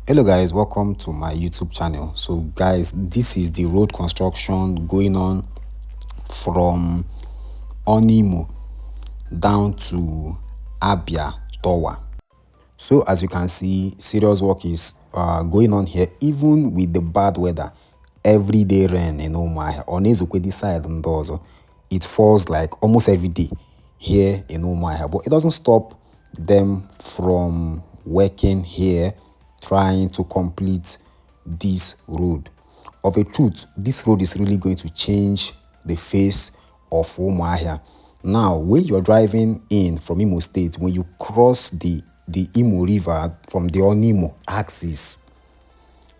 Hello guys, welcome to my YouTube channel. So guys, this is the road construction going on from ONUIMO down to Abia Tower. So as you can see, serious work is going on here, even with the bad weather. Everyday rain in Umuahia. On this side and also, it falls like almost every day here in Umuahia, but it doesn't stop them from working here, trying to complete this road. Of a truth, this road is really going to change the face of Umuahia. Now, when you're driving in from Imo State, when you cross the Imo River from the ONUIMO axis,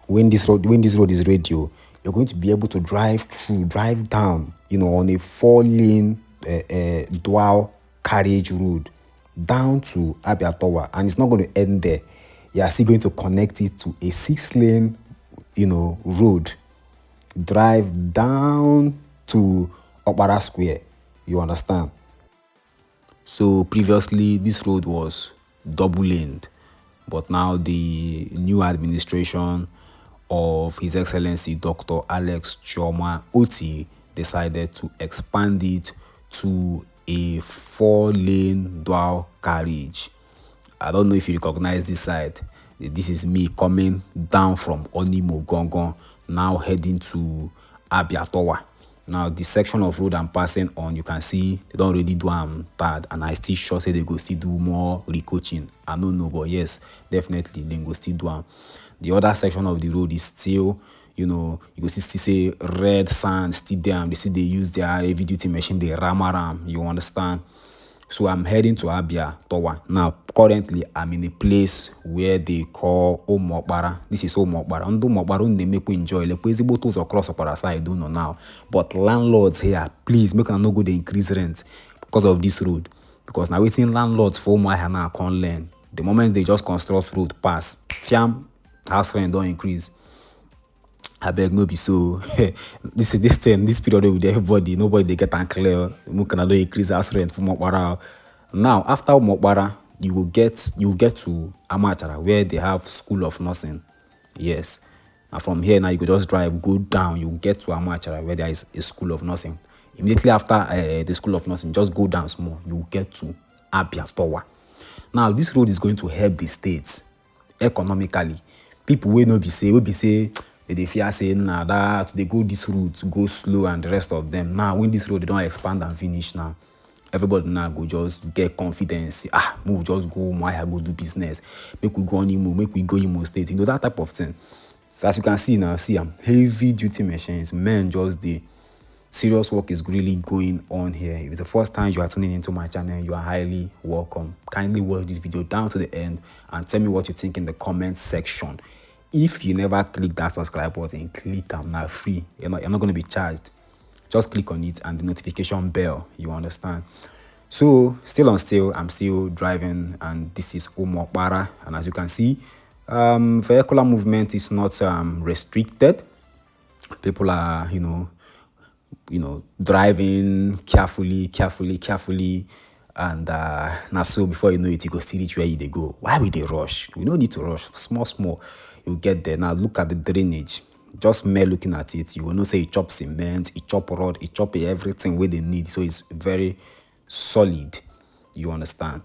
when this road is radio, you're going to be able to drive down, on a 4-lane dual carriage road down to ABIA Tower, and it's not going to end there. You are still going to connect it to a 6-lane, road. Drive down to Umuokpara Square. You understand? So previously, this road was double-laned, but now the new administration of His Excellency Dr. Alex Chioma OTTI decided to expand it to a 4-lane dual carriage. I don't know if you recognize this side. This is me coming down from ONUIMO Gongon, now heading to Abia Tower. Now, the section of road I'm passing on, you can see they don't really do bad, and I still sure say they go still do more recoaching. I don't know, but yes, definitely they go still do The other section of the road is still, you go still say red sand still there. They use their heavy duty machine, they ram. You understand? So I'm heading to Abia Tower. Now, currently, I'm in a place where they call Umuokpara. This is Umuokpara. And Umuokpara, they make we enjoy. Like, we both across Okpara side, I don't know now. But landlords here, please, make them no go to increase rent because of this road. Because now, waiting landlords for Umuahia now can't learn. The moment they just construct road pass, fiam, house rent don't increase. I beg no be so. this period with everybody, nobody they get unclear. We can increase house rent for Umuokpara. Now, after Umuokpara, you will get to Amachara, where they have School of Nursing. Yes. And from here now you could just drive, go down, you get to Amachara, where there is a School of Nursing. Immediately after the School of Nursing, just go down small, you get to Abia Tower. Now, this road is going to help the state economically. People will be say they fear saying nah, that they go this route, go slow, and the rest of them. Now, when this road they don't expand and finish now, everybody now go just get confidence. We'll just go Umuahia, go do business. Make we go on Imo, make we go Imo State. That type of thing. So as you can see now, heavy duty machines. Men just the serious work is really going on here. If it's the first time you are tuning into my channel, you are highly welcome. Kindly watch this video down to the end and tell me what you think in the comment section. If you never click that subscribe button, click them now, free. You're not going to be charged. Just click on it and the notification bell. You understand? So I'm still driving, and this is Umuokpara. And as you can see, vehicular movement is not restricted. People are driving carefully, and now so before you know it, you go still reach where they go. Why will they rush? We don't need to rush. Small you get there. Now look at the drainage. Just mere looking at it, you will know say it chop cement, it chop rod, it chop everything where they need. So it's very solid. You understand?